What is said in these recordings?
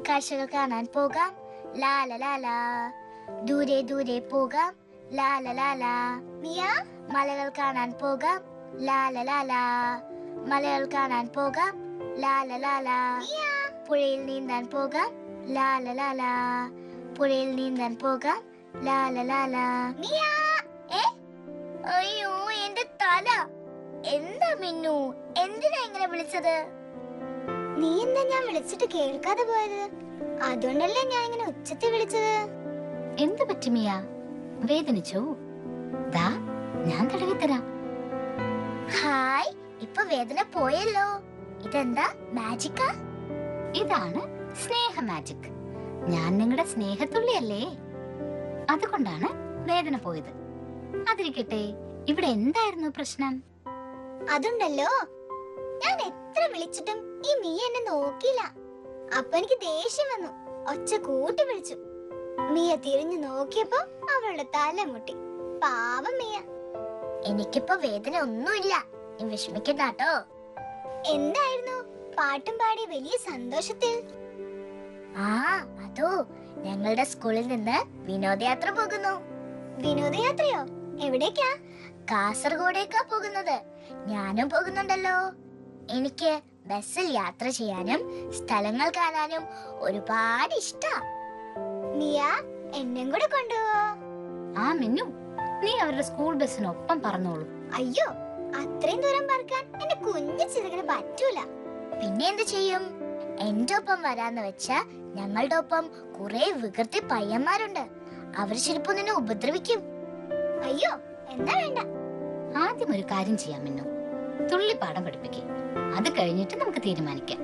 കാഴ്ചകൾ കാണാൻ പോകാം, ലാല ലാല. ദൂരെ ദൂരെ പോകാം, ലാല ലാല. മിയ, മലകൾ കാണാൻ പോകാം, ലാല ലാല. മലകൾ കാണാൻ പോകാം, ലാല ലാല. പുഴയിൽ നീന്താൻ പോകാം, ലാല ലാല. പുഴയിൽ നീന്താൻ പോകാം, ലാല ലാല. മിയ, അയ്യോ എന്റെ തല. എന്താ മിന്നു, എന്തിനാ ഇങ്ങനെ വിളിച്ചത്? നീ എന്താ ഞാൻ വിളിച്ചിട്ട് കേൾക്കാതെ പോയത്? അതുകൊണ്ടല്ലേ ഞാൻ ഇങ്ങനെ ഉച്ചത്തിൽ വിളിച്ചത്. എന്ത് പറ്റി മിയ? വേദനിച്ചോ? ദാ ഞാൻ തടവിത്തരാം. ഹായ്, ഇപ്പൊ വേദന പോയല്ലോ. ഇതെന്താ മാജിക്കാ? ഇതാണ് സ്നേഹ മാജിക്. ഞാൻ നിങ്ങളുടെ സ്നേഹത്തുള്ളിയല്ലേ, അതുകൊണ്ടാണ് വേദന പോയത്. അതിരിക്കട്ടെ, ഇവിടെ എന്തായിരുന്നു പ്രശ്നം? അതുണ്ടല്ലോ, ഞാൻ എത്ര വിളിച്ചിട്ടും ഈ മിയ എന്നെ നോക്കിയില്ല. അപ്പൊ എനിക്ക് ദേഷ്യം വന്നു. ഒച്ച കൂട്ടി വിളിച്ചു. മിയ തിരിഞ്ഞു നോക്കിയപ്പോ അവളുടെ തല മുട്ടി. പാവം മിയ. എനിക്കിപ്പോ വേദന ഒന്നുമില്ല, നീ വിഷമിക്കണ്ടാട്ടോ. എന്തായിരുന്നു പാട്ടും പാടി വലിയ സന്തോഷത്തിൽ? അതോ, ഞങ്ങളുടെ സ്കൂളിൽ നിന്ന് വിനോദയാത്ര പോകുന്നു. വിനോദയാത്രയോ? എവിടേക്കാ? കാസർഗോഡേക്കാ പോകുന്നത്. ഞാനും പോകുന്നുണ്ടല്ലോ. എനിക്ക് ബസ്സിൽ യാത്ര ചെയ്യാനും സ്ഥലങ്ങൾ കാണാനും ഒരുപാട് ഇഷ്ടാ. മിയ, എന്നെ കൂടെ കൊണ്ടുപോ. ആ മിന്നു, നീ അവരുടെ സ്കൂൾ ബസ്സിനൊപ്പം പറഞ്ഞോളൂ. അയ്യോ, അത്രയും ദൂരം പറക്കാൻ എന്റെ കുഞ്ഞു ചിറകിന് പറ്റൂല. പിന്നെ എന്ത് ചെയ്യും? എന്റെ ഒപ്പം വരാന്ന് വെച്ചാ ഞങ്ങളുടെ ഒപ്പം കുറെ വികൃതി പയ്യന്മാരുണ്ട്. അവർ ചിലപ്പോ നിന്നെ ഉപദ്രവിക്കും. അയ്യോ, എന്നാ വേണ്ട. ആദ്യം ഒരു കാര്യം ചെയ്യാം മിന്നു, തുള്ളിപ്പാഠം പഠിപ്പിക്കേ. അത് കഴിഞ്ഞിട്ട് നമുക്ക് തീരുമാനിക്കാം.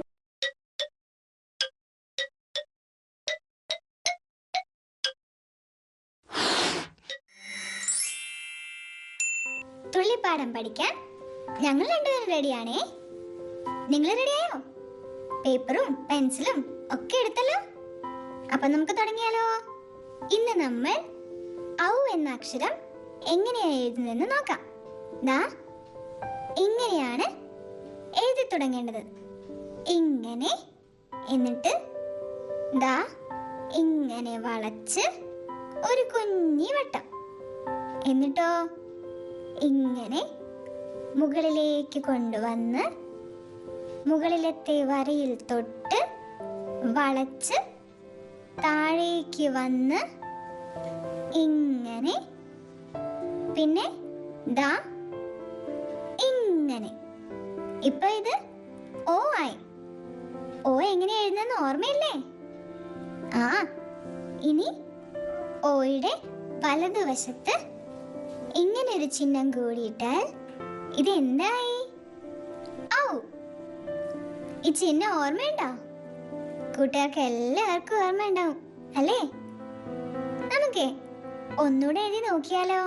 തുള്ളിപ്പാഠം പഠിക്കാൻ ഞങ്ങൾ രണ്ടുപേരും റെഡിയാണേ. നിങ്ങൾ റെഡിയായോ? പേപ്പറും പെൻസിലും ഒക്കെ എടുത്തല്ലോ. അപ്പൊ നമുക്ക് തുടങ്ങിയാലോ? ഇന്ന് നമ്മൾ ഔ എന്ന അക്ഷരം എങ്ങനെയാ എഴുതുന്നതെന്ന് നോക്കാം. ദാ ഇങ്ങനെയാണ് എഴുതി തുടങ്ങേണ്ടത്. ഇങ്ങനെ, എന്നിട്ട് ദാ ഇങ്ങനെ വളച്ച് ഒരു കുഞ്ഞി വട്ടം. എന്നിട്ടോ ഇങ്ങനെ മുകളിലേക്ക് കൊണ്ടുവന്ന് മുകളിലത്തെ വരയിൽ തൊട്ട് വളച്ച് താഴേക്ക് വന്ന് ഇങ്ങനെ, പിന്നെ ദാ ഇങ്ങനെ. ഇപ്പൊ ഇത് ഓ ആയി. ഓ എങ്ങനെ എഴുതുന്നെന്ന് ഓർമ്മയില്ലേ? ഇനി ഓയുടെ വലതുവശത്ത് ഇങ്ങനെ ഒരു ചിഹ്നം കൂടിയിട്ടാൽ ഇത് എന്തായി? ഔ. ഈ ചിഹ്നം ഓർമ്മയുണ്ടോ? കൂട്ടുകാർക്ക് എല്ലാവർക്കും ഓർമ്മയുണ്ടാവും അല്ലേ? നമുക്കേ ഒന്നുകൂടെ എഴുതി നോക്കിയാലോ?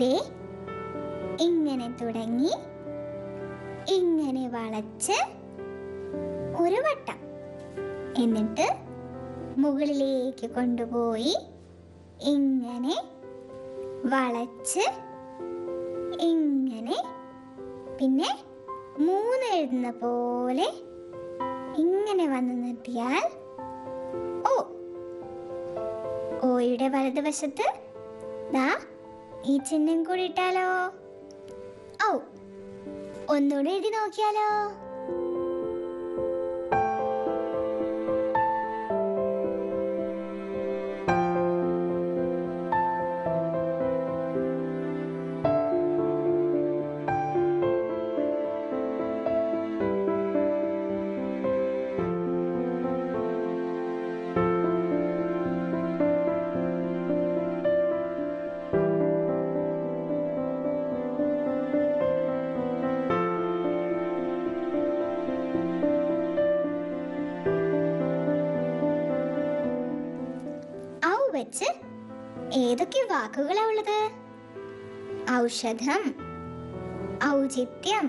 ദേ ഇങ്ങനെ തുടങ്ങി ഇങ്ങനെ വളച്ച് ഒരു വട്ടം, എന്നിട്ട് മുകളിലേക്ക് കൊണ്ടുപോയി ഇങ്ങനെ വളച്ച് ഇങ്ങനെ, പിന്നെ 3 എഴുതുന്ന പോലെ ഇങ്ങനെ വന്ന് നിർത്തിയാൽ ഓ. ഓയുടെ വലതുവശത്ത് ദാ ഈ ചിഹ്നം കൂടി ഇട്ടാലോ? ഔ. ഒന്നുകൂടെ എഴുതി നോക്കിയാലോ? വെച്ച് ഏതൊക്കെ വാക്കുകളാ ഉള്ളത്? ഔഷധം, ഔചിത്യം,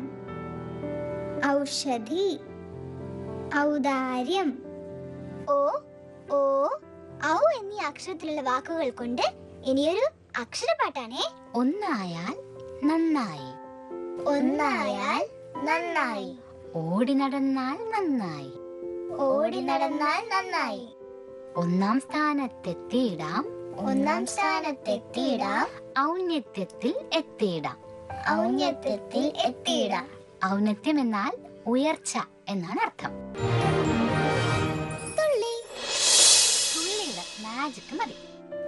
ഔഷധി, ഔദാര്യം. ഓ, ഓ, ഔ എന്നീ അക്ഷരത്തിലുള്ള വാക്കുകൾ കൊണ്ട് ഇനിയൊരു അക്ഷരപ്പാട്ടാണേ. ഒന്നായാൽ നന്നായി, ഒന്നായാൽ നന്നായി. ഓടി നടന്നാൽ നന്നായി, ഓടി കൂടി നടന്നാൽ നന്നായി. ഒന്നാം സ്ഥാനത്തെത്തിയിടാം, ഒന്നാം സ്ഥാനത്തെത്തിയിടാം, ഔന്നത്യത്തിൽ എത്തിയിടാം. ഔന്നത്യത്തിൽ എത്തിയിടാം. ഔന്നത്യം എന്നാൽ ഉയർച്ച എന്നാണ് അർത്ഥം. തുള്ളിയുടെ മാജിക് മതി.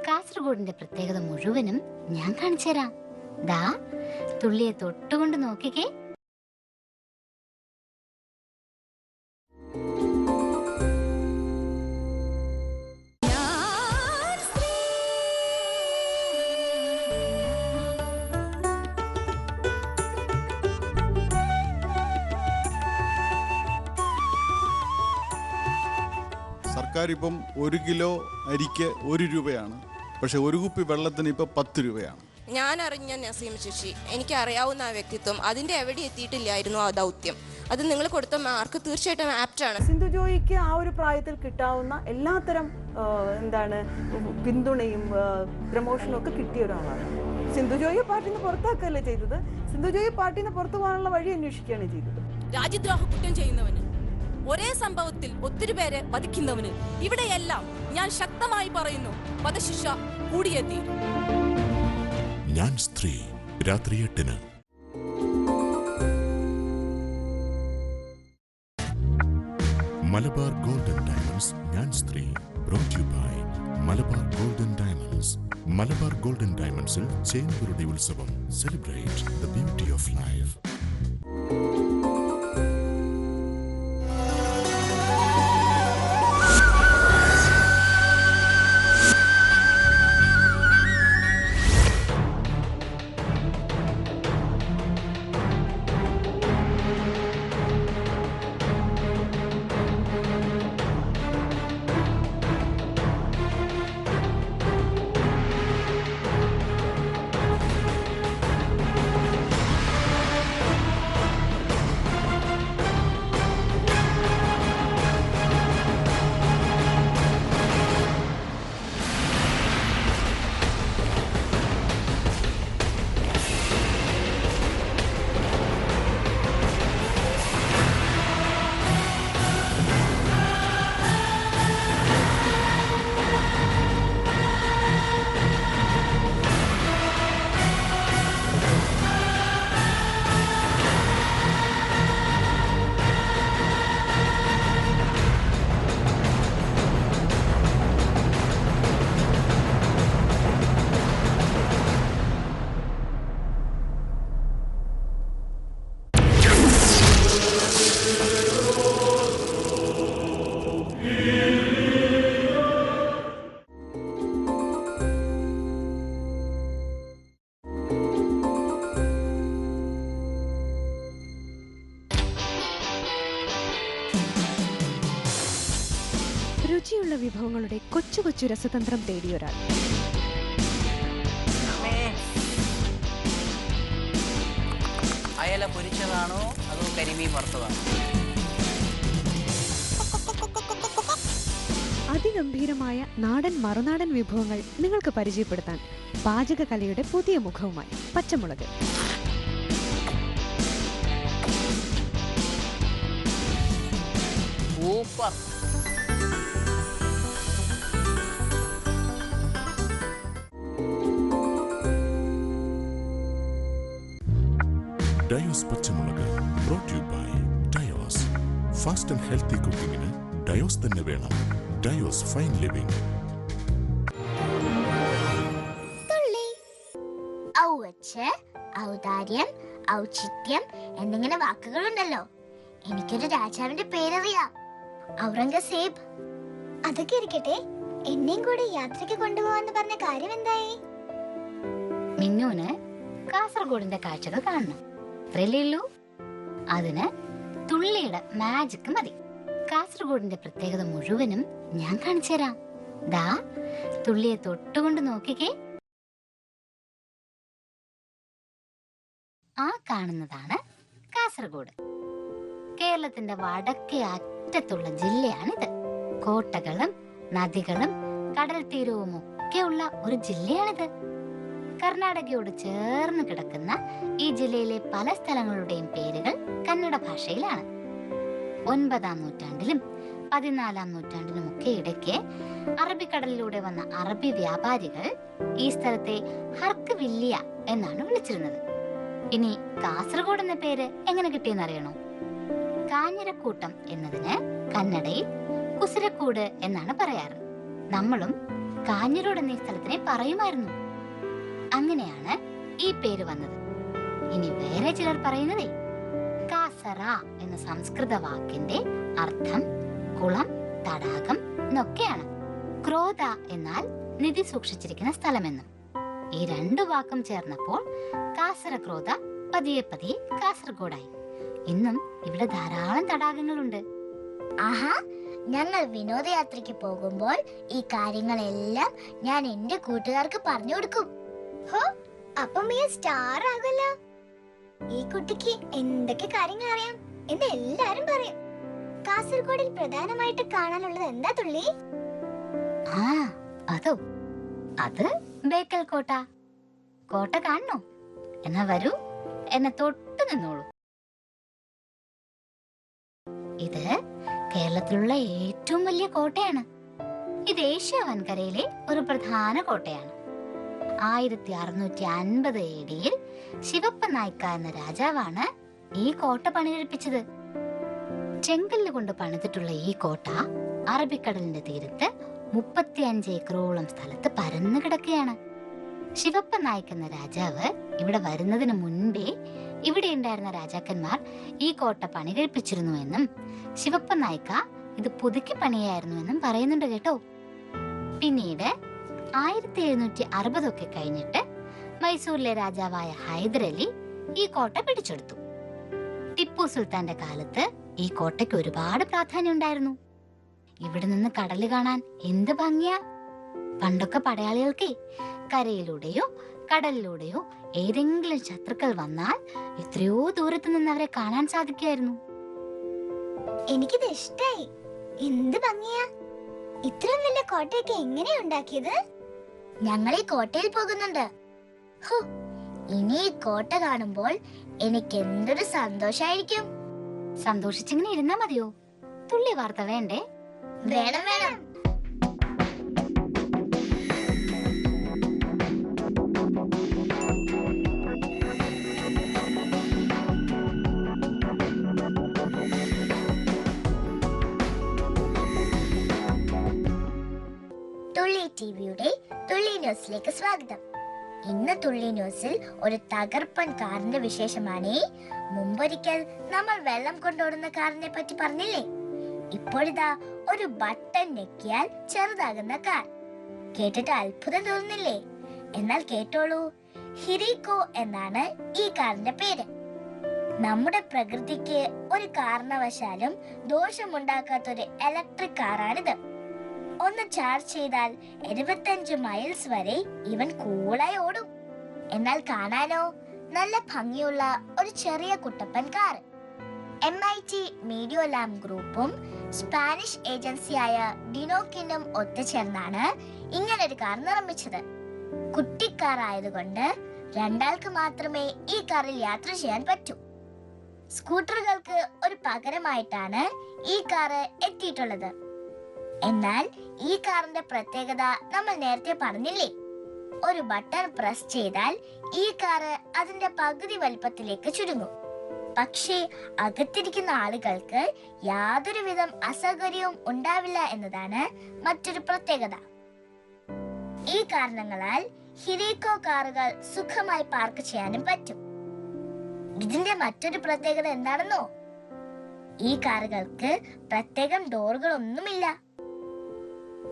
കാസർഗോഡിന്റെ പ്രത്യേകത മുഴുവനും ഞാൻ കാണിച്ചു തരാം. ദാ തുള്ളിയെ തൊട്ടുകൊണ്ട് നോക്കിക്കേ. സർക്കാർ ഇപ്പം 1 കിലോ അരിക്ക് 1 രൂപയാണ്, പക്ഷെ 1 കുപ്പി വെള്ളത്തിന് ഇപ്പം 10 രൂപയാണ്. ഞാൻ അറിഞ്ഞ നസീം ശശി, എനിക്ക് അറിയാവുന്ന ആ വ്യക്തിത്വം അതിൻ്റെ എവിടെ എത്തിയിട്ടില്ലായിരുന്നു ആ ദൗത്യം. അത് നിങ്ങൾ കൊടുത്ത മാർക്ക് തീർച്ചയായിട്ടും ആപ്റ്റാണ്. സിന്ധു ജോയിക്ക് ആ ഒരു പ്രായത്തിൽ കിട്ടാവുന്ന എല്ലാത്തരം പിന്തുണയും പ്രമോഷനും ഒക്കെ കിട്ടിയ ഒരാളാണ്. സിന്ധു ജോയിയെ പാർട്ടിയിൽ നിന്ന് പുറത്താക്കുകയല്ലേ ചെയ്തത്, സിന്ധു ജോയി പാർട്ടിയിൽ നിന്ന് പുറത്തു പോകാനുള്ള വഴി അന്വേഷിക്കുകയാണ് ചെയ്തത്. രാജ്യദ്രോഹ കുറ്റം ചെയ്യുന്നവന്, ഒരേ സംഭവത്തിൽ ഒത്തിരി പേരെ വധിക്കുന്നവന് ഇവിടെയെല്ലാം ഞാൻ ശക്തമായി പറയുന്നു, വധശിക്ഷ കൂടിയെത്തി. ഞാൻ സ്ത്രീ, രാത്രി 8-ന്. മലബാർ ഗോൾഡൻ ഡയമണ്ട്സ് ഞാൻ സ്ത്രീ, brought to you by Malabar Gold and Diamonds. Malabar Gold and ഡയമണ്ട്സിൽ ചേമ്പുരുടെ ഉത്സവം. Celebrate the beauty of life. രുചിയുള്ള വിഭവങ്ങളുടെ കൊച്ചു കൊച്ചു രസതന്ത്രം തേടിയൊരാൾ. അയല പൊരിച്ചതാണോ അതോ കരിമീൻ വറുത്തതാണോ? അതിഗംഭീരമായ നാടൻ മറുനാടൻ വിഭവങ്ങൾ നിങ്ങൾക്ക് പരിചയപ്പെടുത്താൻ പാചകകലയുടെ പുതിയ മുഖവുമായി പച്ചമുളക്. സൂപ്പർ. ഡയോസ് പച്ചമുളക്, brought to you by ഡയോസ്. ഫാസ്റ്റ് ആൻഡ് ഹെൽത്തി കുക്കിങ്ങിന് ഡയോസ് തന്നെ വേണം. ഡയോസ് ഫൈൻ ലിവിംഗ്. ഔവച്ച്, ഔദാര്യം, ഔചിത്യം എന്നിങ്ങനെ വാക്കുകളുണ്ടല്ലോ. എനിക്കൊരു രാജാവിന്റെ പേരറിയാം, ഔറംഗസേബ്. അതൊക്കെ ഇരിക്കട്ടെ, എന്നെയും കൂടി യാത്രയ്ക്ക് കൊണ്ടുപോകാന്ന് പറഞ്ഞ കാര്യം എന്തായി? മിന്നുന് കാസർഗോഡിന്റെ കാഴ്ചകൾ കാണണം, അത്രയല്ലേ ഉള്ളൂ. അതിന് തുള്ളിയുടെ മാജിക് മതി. കാസർഗോഡിന്റെ പ്രത്യേകത മുഴുവനും ഞാൻ കാണിച്ചു തരാം. ദാ തുള്ളിയെ തൊട്ടുകൊണ്ട് നോക്കിക്കേ. ആ കാണുന്നതാണ് കാസർഗോഡ്. കേരളത്തിന്റെ വടക്കേ അറ്റത്തുള്ള ജില്ലയാണിത്. കോട്ടകളും നദികളും കടൽ തീരവും ഒക്കെയുള്ള ഒരു ജില്ലയാണിത്. കർണാടകയോട് ചേർന്ന് കിടക്കുന്ന ഈ ജില്ലയിലെ പല സ്ഥലങ്ങളുടെയും പേരുകൾ കന്നഡ ഭാഷയിലാണ്. 9-ാം നൂറ്റാണ്ടിലും 14-ാം നൂറ്റാണ്ടിനുമൊക്കെ ഇടയ്ക്ക് അറബിക്കടലിലൂടെ വന്ന അറബി വ്യാപാരികൾ ഈ സ്ഥലത്തെ ഹർക്ക് വില്ലിയ എന്നാണ് വിളിച്ചിരുന്നത്. ഇനി കാസർഗോഡ് എന്ന പേര് എങ്ങനെ കിട്ടിയെന്ന് അറിയണോ? കാഞ്ഞിരക്കൂട്ടം എന്നതിന് കന്നഡയിൽ കുസിരക്കൂട് എന്നാണ് പറയാറ്. നമ്മളും കാഞ്ഞിരോട് എന്നീ സ്ഥലത്തിനെ പറയുമായിരുന്നു. അങ്ങനെയാണ് ഈ പേര് വന്നത്. ഇനി വേറെ ചിലർ പറയുന്നതേ കാസറ എന്ന സംസ്കൃത വാക്കിന്റെ അർത്ഥം കുളം, തടാകം എന്നൊക്കെയാണ്. ക്രോധ എന്നാൽ നിധി സൂക്ഷിച്ചിരിക്കുന്ന സ്ഥലമെന്നും. ഈ രണ്ടു വാക്കും ചേർന്നപ്പോൾ കാസർഗോഡ് പതിയെ പതിയെ കാസർഗോഡായി. ഇന്നും ഇവിടെ ധാരാളം തടാകങ്ങളുണ്ട്. ആഹാ, ഞങ്ങൾ വിനോദയാത്രയ്ക്ക് പോകുമ്പോൾ ഈ കാര്യങ്ങളെല്ലാം ഞാൻ എന്റെ കൂട്ടുകാർക്ക് പറഞ്ഞു കൊടുക്കും. ഹോ, അപ്പം മിയ സ്റ്റാർ ആകല്ലോ. ഈ കുട്ടിക്ക് എന്തൊക്കെ കാര്യങ്ങൾ അറിയാം എന്ന് എല്ലാരും പറയും. കാസർഗോഡിൽ പ്രധാനമായിട്ട് കാണാനുള്ളത് എന്താ തുള്ളി? ആ അതോ, അത് ബേക്കൽ കോട്ട. കോട്ട കാണണോ? എന്നാ വരൂ, എന്നെ തൊട്ടു നിന്നോളൂ. ഇത് കേരളത്തിലുള്ള ഏറ്റവും വലിയ കോട്ടയാണ്. ഇത് ഏഷ്യ വൻകരയിലെ ഒരു പ്രധാന കോട്ടയാണ്. 1650 AD ശിവപ്പ നായ്ക്ക എന്ന രാജാവാണ് ഈ കോട്ട പണികഴിപ്പിച്ചത്. ചെങ്കല്ല് കൊണ്ട് പണിതിട്ടുള്ള ഈ കോട്ട അറബിക്കടലിന്റെ തീരത്ത് 35 ഏക്കറോളം സ്ഥലത്ത് പരന്നു കിടക്കുകയാണ്. ശിവപ്പ നായ്ക്ക എന്ന രാജാവ് ഇവിടെ വരുന്നതിന് മുൻപേ ഇവിടെ ഉണ്ടായിരുന്ന രാജാക്കന്മാർ ഈ കോട്ട പണി കഴിപ്പിച്ചിരുന്നു എന്നും ശിവപ്പ നായ്ക്ക ഇത് പുതുക്കി പണിയായിരുന്നു എന്നും പറയുന്നുണ്ട് കേട്ടോ. പിന്നീട് 1760 കഴിഞ്ഞിട്ട് മൈസൂരിലെ രാജാവായ ഹൈദരലി ഈ കോട്ട പിടിച്ചെടുത്തു. ടിപ്പു സുൽത്താന്റെ കാലത്ത് ഈ കോട്ടയ്ക്ക് ഒരുപാട് പ്രാധാന്യം ഉണ്ടായിരുന്നു. ഇവിടെ നിന്ന് കടല് കാണാൻ എന്ത് ഭംഗിയാ! പണ്ടൊക്കെ പടയാളികൾക്ക് കരയിലൂടെയോ കടലിലൂടെയോ ഏതെങ്കിലും ശത്രുക്കൾ വന്നാൽ എത്രയോ ദൂരത്ത് നിന്ന് അവരെ കാണാൻ സാധിക്കുമായിരുന്നു. എനിക്കിത് ഇഷ്ടായി. എന്ത് ഭംഗിയാ! ഇത്രയും വലിയ കോട്ടയൊക്കെ എങ്ങനെയാ ഉണ്ടാക്കിയത്? ഞങ്ങൾ ഈ കോട്ടയിൽ പോകുന്നുണ്ട്. ഇനി ഈ കോട്ട കാണുമ്പോൾ എനിക്ക് എന്തൊരു സന്തോഷായിരിക്കും. സന്തോഷിച്ചിങ്ങനെ ഇരുന്നാ മതിയോ? തുള്ളി വാർത്ത വേണ്ടേ? വേണം വേണം. തുള്ളി ടിവിയുടെ തുള്ളി ന്യൂസിലേക്ക് സ്വാഗതം. ഇന്ന് തുള്ളി ന്യൂസിൽ ഒരു തകർപ്പൻ കാറിന്റെ വിശേഷമാണ്. മുമ്പൊരിക്കൽ നമ്മൾ വെള്ളം കൊണ്ടോടുന്ന കാറിനെ പറ്റി പറഞ്ഞില്ലേ? ഇപ്പോഴിതാ ഒരു ബട്ടൺ ഞെക്കിയാൽ ചെറുതാകുന്ന കാർ. കേട്ടിട്ട് അത്ഭുതം തോന്നുന്നില്ലേ? എന്നാൽ കേട്ടോളൂ, ഹിരിക്കോ എന്നാണ് ഈ കാറിന്റെ പേര്. നമ്മുടെ പ്രകൃതിക്ക് ഒരു കാരണവശാലും ദോഷമുണ്ടാക്കാത്തൊരു ഇലക്ട്രിക് കാറാണിത്. ഒന്ന് ചാർജ് ചെയ്താൽ 75 മൈൽസ് വരെ ഇവൻ കൂളായി ഓടും. എന്നാൽ കാണാനോ നല്ല ഭംഗിയുള്ള ഒരു ചെറിയ കുട്ടപ്പൻ കാർ. MIT മീഡിയോ ലാബ് ഗ്രൂപ്പും സ്പാനിഷ് ഏജൻസിയായ ഡിനോക്കിനും ഒത്തുചേർന്നാണ് ഇങ്ങനൊരു കാർ നിർമ്മിച്ചത്. കുട്ടിക്കാർ ആയതുകൊണ്ട് 2 ആൾക്ക് മാത്രമേ ഈ കാറിൽ യാത്ര ചെയ്യാൻ പറ്റൂ. സ്കൂട്ടറുകൾക്ക് ഒരു പകരമായിട്ടാണ് ഈ കാറ് എത്തിയിട്ടുള്ളത്. എന്നാൽ ഈ കാറിന്റെ പ്രത്യേകത നമ്മൾ നേരത്തെ പറഞ്ഞില്ലേ? ഒരു ബട്ടൺ പ്രസ് ചെയ്താൽ ഈ കാറ് അതിന്റെ പകുതി വലിപ്പത്തിലേക്ക് ചുരുങ്ങും. പക്ഷേ അകത്തിരിക്കുന്ന ആളുകൾക്ക് യാതൊരുവിധം അസൗകര്യവും ഉണ്ടാവില്ല എന്നതാണ് മറ്റൊരു പ്രത്യേകത. ഈ കാരണങ്ങളാൽ ഹിരിക്കോ കാറുകൾ സുഖമായി പാർക്ക് ചെയ്യാനും പറ്റും. ഇതിന്റെ മറ്റൊരു പ്രത്യേകത എന്താണെന്നോ? ഈ കാറുകൾക്ക് പ്രത്യേകം ഡോറുകളൊന്നുമില്ല.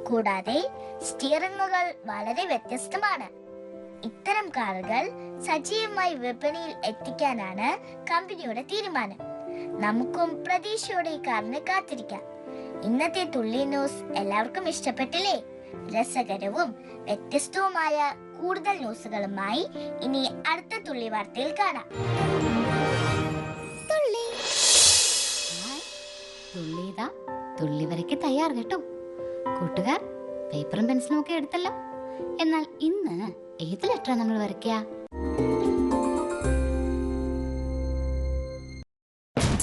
കൂടാതെ സ്റ്റിയറിംഗുകൾ വളരെ വ്യത്യസ്തമാണ്. ഇത്തരം കാറുകൾ സജീവമായി വിപണിയിൽ എത്തിക്കാനാണ് കമ്പനിയുടെ തീരുമാനം. നമുക്കും പ്രതീക്ഷയോടെ ഈ കാറിനെ കാത്തിരിക്കാം. ഇന്നത്തെ തുള്ളി ന്യൂസ് എല്ലാവർക്കും ഇഷ്ടപ്പെട്ടില്ലേ? രസകരവും വ്യത്യസ്തവുമായ കൂടുതൽ ന്യൂസുകളുമായി ഇനി അടുത്ത തുള്ളി വാർത്തയിൽ കാണാം. തുള്ളി വരയ്ക്ക് തയ്യാർ കേട്ടോ. കൂട്ടുകാർ പേപ്പറും പെൻസിലും ഒക്കെ എടുത്തല്ലോ. എന്നാൽ ഇന്ന് ഏത് ലെറ്ററാ നമ്മൾ വരയ്ക്കുക?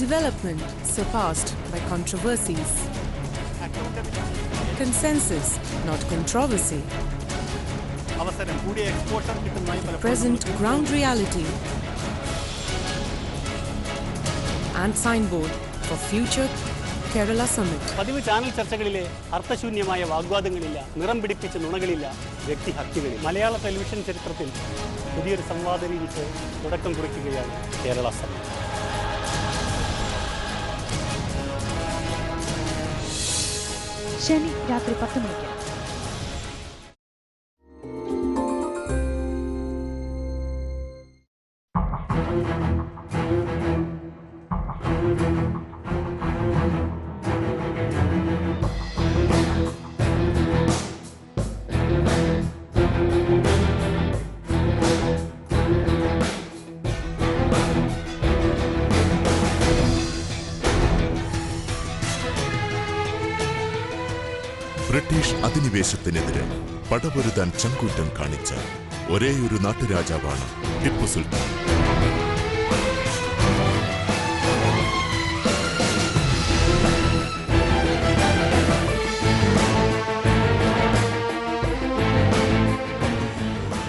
Development surpassed by controversies. Consensus, not controversy. Present ground reality and signboard for future Kerala Summit. പതിവ് ചാനൽ ചർച്ചകളിലെ അർത്ഥശൂന്യമായ വാഗ്വാദങ്ങളില്ല, നിറം പിടിപ്പിച്ച നുണകളില്ല, വ്യക്തിഹത്യകളിൽ. മലയാള ടെലിവിഷൻ ചരിത്രത്തിൽ പുതിയൊരു സംവാദ രീതിക്ക് തുടക്കം കുറിക്കുകയാണ് കേരള സമ്മിറ്റ്. ശനി രാത്രി 10 മണിക്ക്. ബ്രിട്ടീഷ് അധിനിവേശത്തിനെതിരെ പടപൊരുതാൻ ചങ്കൂറ്റം കാണിച്ച ഒരേയൊരു നാട്ടുരാജാവാണ് ടിപ്പു സുൽത്താൻ.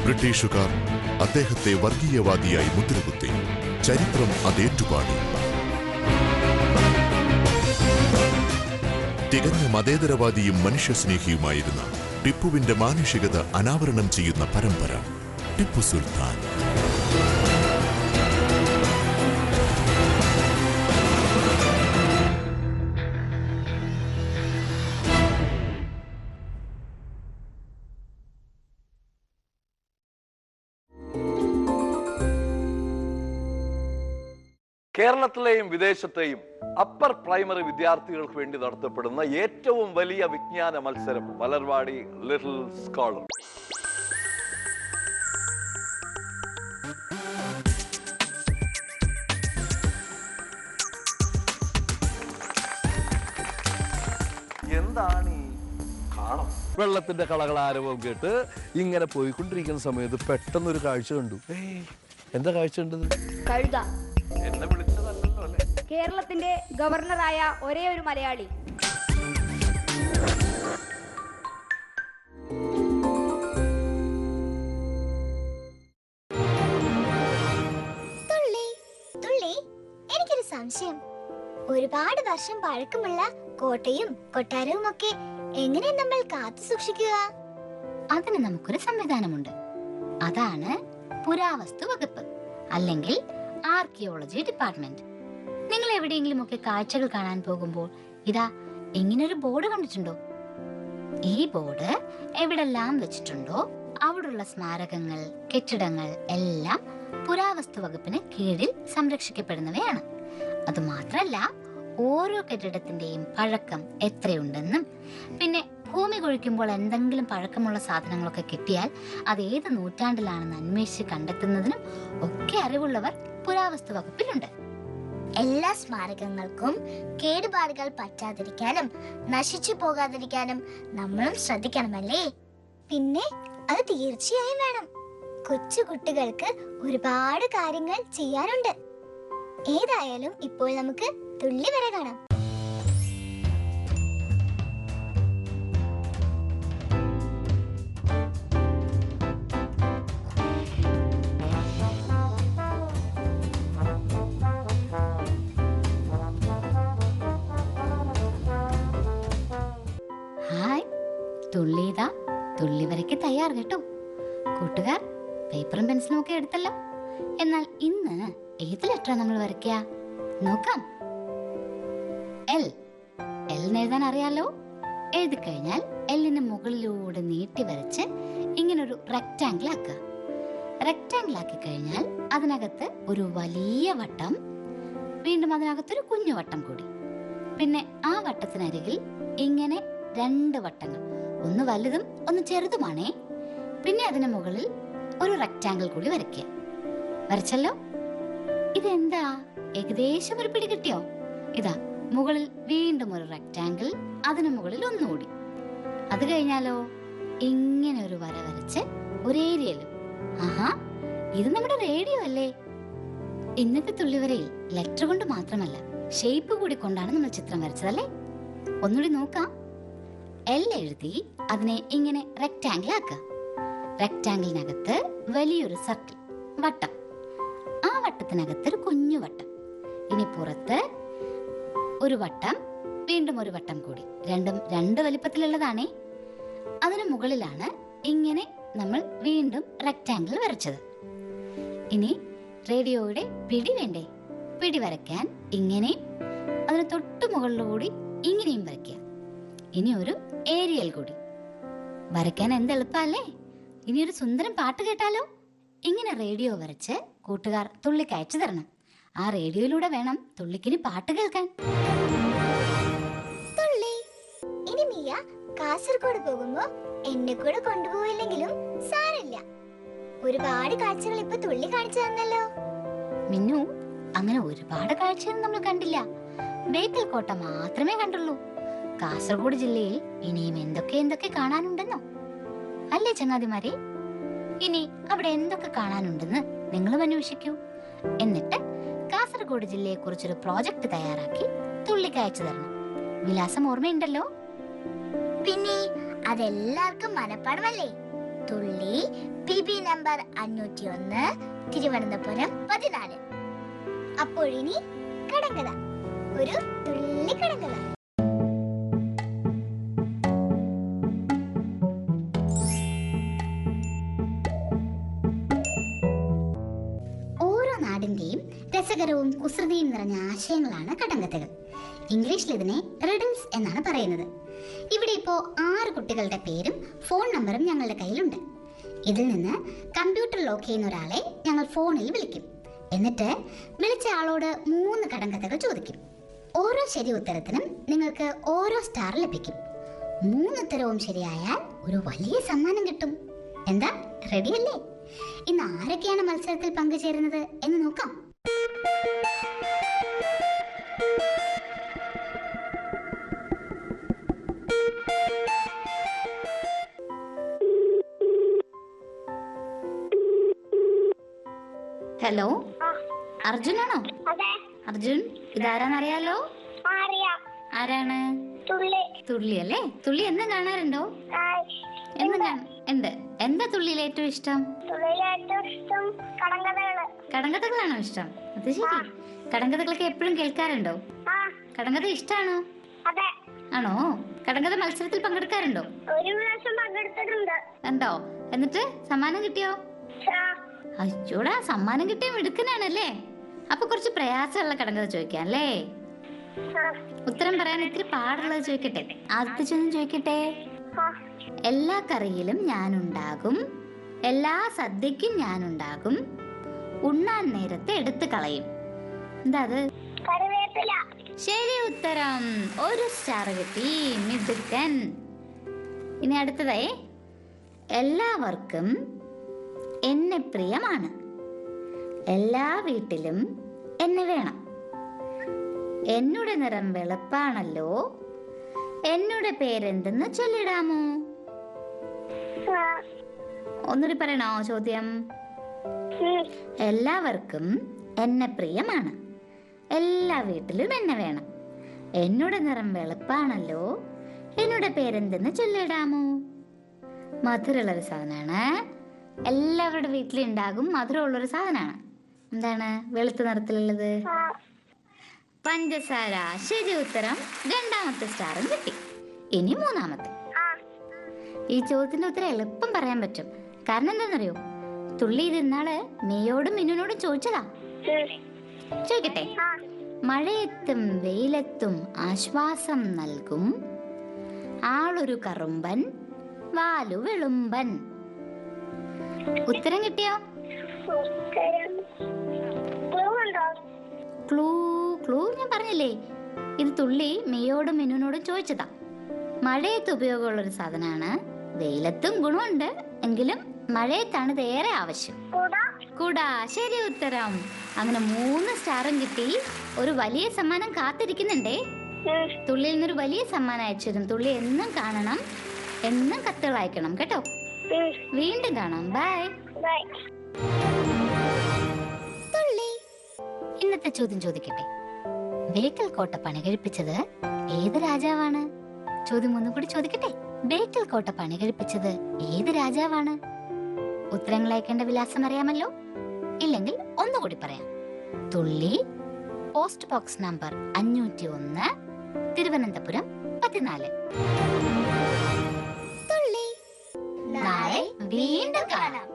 ബ്രിട്ടീഷുകാർ അദ്ദേഹത്തെ വർഗീയവാദിയായി മുദ്രകുത്തി. ചരിത്രം അതേറ്റുപാടി. തികഞ്ഞ മതേതരവാദിയും മനുഷ്യസ്നേഹിയുമായിരുന്ന ടിപ്പുവിന്റെ മാനുഷികത അനാവരണം ചെയ്യുന്ന പരമ്പര ടിപ്പു സുൽത്താൻ. കേരളത്തിലെയും വിദേശത്തെയും അപ്പർ പ്രൈമറി വിദ്യാർത്ഥികൾക്ക് വേണ്ടി നടത്തപ്പെടുന്ന ഏറ്റവും വലിയ വിജ്ഞാന മത്സരം മലർവാടി ലിറ്റിൽ സ്കോളർ. എന്താണ് ഈ കാണും? വെള്ളത്തിന്റെ കളകളാരവം കേട്ട് ഇങ്ങനെ പോയിക്കൊണ്ടിരിക്കുന്ന സമയത്ത് പെട്ടെന്നൊരു കാഴ്ച കണ്ടു. എന്താ കാഴ്ച കണ്ടത്? കഴുത. എന്നെ വിളിച്ചതല്ലോ അല്ലേ? കേരളത്തിന്റെ ഗവർണറായ ഒരേ ഒരു മലയാളി. എനിക്കൊരു സംശയം. ഒരുപാട് വർഷം പഴക്കമുള്ള കോട്ടയും കൊട്ടാരവും ഒക്കെ എങ്ങനെ നമ്മൾ കാത്തു സൂക്ഷിക്കുക? അതിന് നമുക്കൊരു സംവിധാനമുണ്ട്. അതാണ് പുരാവസ്തു വകുപ്പ്, അല്ലെങ്കിൽ ആർക്കിയോളജി ഡിപ്പാർട്ട്മെന്റ്. നിങ്ങൾ എവിടെയെങ്കിലും ഒക്കെ കാഴ്ചകൾ കാണാൻ പോകുമ്പോൾ ഇതാ ഇങ്ങനൊരു ബോർഡ് കണ്ടിട്ടുണ്ടോ? ഈ ബോർഡ് എവിടെല്ലാം വെച്ചിട്ടുണ്ടോ അവിടുള്ള സ്മാരകങ്ങൾ, കെട്ടിടങ്ങൾ എല്ലാം പുരാവസ്തു വകുപ്പിന് കീഴിൽ സംരക്ഷിക്കപ്പെടുന്നവയാണ്. അതുമാത്രല്ല, ഓരോ കെട്ടിടത്തിന്റെയും പഴക്കം എത്രയുണ്ടെന്നും പിന്നെ ഭൂമി കൊഴിക്കുമ്പോൾ എന്തെങ്കിലും പഴക്കമുള്ള സാധനങ്ങളൊക്കെ കിട്ടിയാൽ അത് ഏത് നൂറ്റാണ്ടിലാണെന്ന് അന്വേഷിച്ച് കണ്ടെത്തുന്നതിനും ഒക്കെ അറിവുള്ളവർ പുരാവസ്തു വകുപ്പിലുണ്ട്. എല്ലാ സ്മാരകങ്ങൾക്കും കേടുപാടുകൾ പറ്റാതിരിക്കാനും നശിച്ചു പോകാതിരിക്കാനും നമ്മളും ശ്രദ്ധിക്കണമല്ലേ? പിന്നെ അത് തീർച്ചയായും വേണം. കൊച്ചു കുട്ടികൾക്ക് ഒരുപാട് കാര്യങ്ങൾ ചെയ്യാനുണ്ട്. ഏതായാലും ഇപ്പോൾ നമുക്ക് തുള്ളി വരെ കാണാം. ഹായ്, തുള്ളിതാ തുള്ളി വരയ്ക്ക് തയ്യാർ കേട്ടോ. കൂട്ടുകാർ പേപ്പറും പെൻസിലും ഒക്കെ എടുത്തല്ലോ. എന്നാൽ ഇന്ന് ഏത് ലെറ്ററാ നമ്മൾ വരയ്ക്കുക? നോക്കാം. എൽ. എൽ എഴുതാൻ അറിയാലോ? എഴുതി കഴിഞ്ഞാൽ എല്ലിന് മുകളിലൂടെ നീട്ടി വരച്ച് ഇങ്ങനൊരു റെക്റ്റാങ്കിൾ ആക്കുക. റെക്റ്റാങ്കിൾ ആക്കി കഴിഞ്ഞാൽ അതിനകത്ത് ഒരു വലിയ വട്ടം, വീണ്ടും അതിനകത്തൊരു കുഞ്ഞു വട്ടം കൂടി, പിന്നെ ആ വട്ടത്തിനരികിൽ ഇങ്ങനെ 2 വട്ടങ്ങൾ, ഒന്ന് വലുതും ഒന്ന് ചെറുതുമാണേ. പിന്നെ അതിന് മുകളിൽ ഒരു റെക്റ്റാങ്കിൾ കൂടി വരയ്ക്കുക. വരച്ചല്ലോ? ഇതെന്താ, ഏകദേശം ഒരു പിടി കിട്ടിയോ? ഇതാ മുകളിൽ വീണ്ടും ഒരു റെക്റ്റാങ്കിൾ, അതിന് മുകളിൽ ഒന്നുകൂടി. അത് കഴിഞ്ഞാലോ ഇങ്ങനെ ഒരു വര വരച്ച് ഒരു ഏരിയയിലും. ആഹാ, ഇത് നമ്മുടെ റേഡിയോ അല്ലേ? ഇന്നത്തെ തുള്ളിവരയിൽ ലെറ്റർ കൊണ്ട് മാത്രമല്ല ഷേപ്പ് കൂടി കൊണ്ടാണ് നമ്മൾ ചിത്രം വരച്ചതല്ലേ? ഒന്നുകൂടി നോക്കാം. എൽ എഴുതി അതിനെ ഇങ്ങനെ റെക്ടാങ്കിൾ ആക്കുക. റെക്ടാങ്കിളിനകത്ത് വലിയൊരു സർക്കിൾ, വട്ടം. ആ വട്ടത്തിനകത്ത് ഒരു കുഞ്ഞു വട്ടം. ഇനി പുറത്ത് ഒരു വട്ടം, വീണ്ടും ഒരു വട്ടം കൂടി. രണ്ടും രണ്ട് വലിപ്പത്തിലുള്ളതാണേ. അതിനു മുകളിലാണ് ഇങ്ങനെ നമ്മൾ വീണ്ടും റെക്ടാങ്കിൾ വരച്ചത്. ഇനി റേഡിയോയുടെ പിടി വേണ്ടേ? പിടി വരയ്ക്കാൻ ഇങ്ങനെയും അതിന് തൊട്ടു മുകളിലൂടി ഇങ്ങനെയും വരയ്ക്കുക. ഇനി ഒരു ഏരിയൽ കൂടി വരയ്ക്കാൻ എന്ത് എളുപ്പല്ലേ. ഇനി ഒരു സുന്ദരം പാട്ട് കേട്ടാലോ? ഇങ്ങനെ റേഡിയോ വരച്ച് കൂട്ടുകാർ തുള്ളിക്ക് അയച്ചു തരണം. ആ റേഡിയോയിലൂടെ വേണം തുള്ളിക്കിനി പാട്ട് കേൾക്കാൻ. തുള്ളി, ഇനി മിയ കാസർഗോഡ് പോകുമ്പോ എന്നെ കൂടെ കൊണ്ടുപോയില്ലെങ്കിലും സാരമില്ല. ഒരുപാട് കാഴ്ചകൾ ഇപ്പൊ തുള്ളി കാണിച്ചു തന്നല്ലോ. മിന്നു, അങ്ങനെ ഒരുപാട് കാഴ്ചയൊന്നും നമ്മൾ കണ്ടില്ല. ബേക്കൽ കോട്ട മാത്രമേ കണ്ടുള്ളൂ. കാസർഗോഡ് ജില്ലയിൽ ഇനിയും എന്തൊക്കെ കാണാനുണ്ടെന്നോ അല്ലേ ചങ്ങാതിമാരെ? ഇനി അവിടെ എന്തൊക്കെ കാണാനുണ്ടെന്ന് നിങ്ങളും അന്വേഷിക്കൂ. എന്നിട്ട് കാസർഗോഡ് ജില്ലയെ കുറിച്ചൊരു പ്രോജക്റ്റ് തയ്യാറാക്കി തുള്ളിക്ക് അയച്ചു തരണം. വിലാസം ഓർമ്മയുണ്ടല്ലോ? പിന്നെ അതെല്ലാവർക്കും മനപ്പാടമല്ലേ? തുള്ളി PB നമ്പർ 501, തിരുവനന്തപുരം 14. അപ്പോഴിനി കടങ്കഥ, ഒരു തുള്ളി കടങ്കഥ. ഓരോ നാടിന്റെയും രസകരവും കുസൃതിയും നിറഞ്ഞ ആശയങ്ങളാണ് കടങ്കഥകൾ. ഇംഗ്ലീഷിൽ ഇതിനെ റിഡിൽസ് എന്നാണ് പറയുന്നത്. ഇവിടെ ഇപ്പോ 6 കുട്ടികളുടെ പേരും ഫോൺ നമ്പറും ഞങ്ങളുടെ കയ്യിലുണ്ട്. ഇതിൽ നിന്ന് കമ്പ്യൂട്ടർ ലോക്ക് ചെയ്യുന്ന ഒരാളെ ഞങ്ങൾ ഫോണിൽ വിളിക്കും. എന്നിട്ട് വിളിച്ച ആളോട് 3 കടങ്കഥകൾ ചോദിക്കും. ഓരോ ശരി ഉത്തരത്തിനും നിങ്ങൾക്ക് ഓരോ സ്റ്റാർ ലഭിക്കും. 3 ഉത്തരവും ശരിയായാൽ ഒരു വലിയ സമ്മാനം കിട്ടും. എന്താ, റെഡിയല്ലേ? ഇന്ന് ആരൊക്കെയാണ് മത്സരത്തിൽ പങ്കുചേരുന്നത് എന്ന് നോക്കാം. ഹലോ, അർജുനാണോ? അർജുൻ, ഇതാരാന്നറിയാലോ? ആരാണ്? തുള്ളി അല്ലേ? തുള്ളി എന്നും കാണാറുണ്ടോ? എന്ത് എന്താ തുള്ളിയിൽ ഏറ്റവും ഇഷ്ടം? കടങ്കഥകളാണോ ഇഷ്ടം? അത് ശരി. കടങ്കഥകളൊക്കെ എപ്പോഴും കേൾക്കാറുണ്ടോ? കടങ്കഥ ഇഷ്ടാണോ? ആണോ? കടങ്കഥ മത്സരത്തിൽ പങ്കെടുക്കാറുണ്ടോ? ഉണ്ടോ? എന്നിട്ട് സമ്മാനം കിട്ടിയോ? അച്ചൂടാ, സമ്മാനം കിട്ടിയ മിടുക്കനാണല്ലേ. അപ്പൊ കുറച്ച് പ്രയാസമുള്ള കടങ്കഥ ചോദിക്കാം അല്ലേ? ഉത്തരം പറയാൻ ഇത്തിരി പാടുള്ളത് ചോദിക്കട്ടെ. ആദ്യത്തെ ചോദ്യം ചോദിക്കട്ടെ. എല്ലാ കറിയിലും ഞാനുണ്ടാകും, എല്ലാ സദ്യക്കും ഞാനുണ്ടാകും, ഉണ്ണാൻ നേരത്തെ എടുത്തു കളയും. എന്താ അത്? ശരി ഉത്തരം. 1 സ്റ്റാർ കിട്ടി, മിടുക്കൻ. ഇനി അടുത്തതായി. എല്ലാവർക്കും എന്നെ പ്രിയമാണ്, എല്ലാ വീട്ടിലും എന്നെ വേണം, എന്നുടെ നിറം വെളുപ്പാണല്ലോ, എന്നുടെ പേരെന്തെന്ന് ചൊല്ലിടാമോ? ഒന്നുകൂടി പറയണോ ചോദ്യം? എല്ലാവർക്കും എന്നെ പ്രിയമാണ്, എല്ലാ വീട്ടിലും എന്നെ വേണം, എന്നുടെ നിറം വെളുപ്പാണല്ലോ, എന്നുടെ പേരെന്തെന്ന് ചൊല്ലിടാമോ? മധുരമുള്ളൊരു സാധനമാണ്. എല്ലാവരുടെ വീട്ടിലുണ്ടാകും, മധുരമുള്ളൊരു സാധനമാണ്. എന്താണ് വെളുത്ത നിറത്തിലുള്ളത്? പഞ്ചസാര. ശരി ഉത്തരം. 2ാമത്തെ സ്റ്റാറും കിട്ടി. ഇനി 3ാമത്തെ. ഈ ചോദ്യത്തിന്റെ ഉത്തരം എളുപ്പം പറയാൻ പറ്റും. കാരണം എന്താണെന്നറിയോ? തുള്ളി ഇത് ഇന്നാള് മെയ്യോടും മിന്നുനോടും ചോദിച്ചതാ. ചോദിക്കട്ടെ. മഴയത്തും വെയിലത്തും ആശ്വാസം നൽകും ആളൊരു കറുമ്പൻ, വാലു വെളുമ്പൻ. ഉത്തരം കിട്ടിയോ? ക്ലൂ ഞാൻ പറഞ്ഞില്ലേ? ഇത് തുള്ളി മെയ്യോടും മിന്നുനോടും ചോദിച്ചതാ. മഴയത്ത് ഉപയോഗമുള്ളൊരു സാധനമാണ്, വെയിലത്തും ഗുണമുണ്ട്, എങ്കിലും മഴയത്താണ് ഇത് ഏറെ ആവശ്യം. കുട. ശരി ഉത്തരം. അങ്ങനെ 3 സ്റ്റാറും കിട്ടി. ഒരു വലിയ സമ്മാനം കാത്തിരിക്കുന്നുണ്ടേ. തുള്ളിയിൽ നിന്നൊരു വലിയ സമ്മാനം അയച്ചു തരും. തുള്ളി എന്നും കാണണം, എന്നും കത്തുകൾ അയക്കണം കേട്ടോ. വീണ്ടും കാണാം. ബൈ. ഇന്നത്തെ ചോദ്യം ചോദിക്കട്ടെ. ബേക്കൽ കോട്ട പണികഴിപ്പിച്ചത് ഏത് രാജാവാണ്? ചോദ്യം ഒന്നുകൂടി ചോദിക്കട്ടെ? ബേക്കൽ കോട്ട പണി കഴിപ്പിച്ചത് ഏത് രാജാവാണ്? ഉത്തരങ്ങൾ അയക്കേണ്ട വിലാസം അറിയാമല്ലോ. ഇല്ലെങ്കിൽ ഒന്നുകൂടി പറയാം. തുള്ളി, പോസ്റ്റ് ബോക്സ് നമ്പർ 501, തിരുവനന്തപുരം 14. നാളെ വീണ്ടും കാണാം.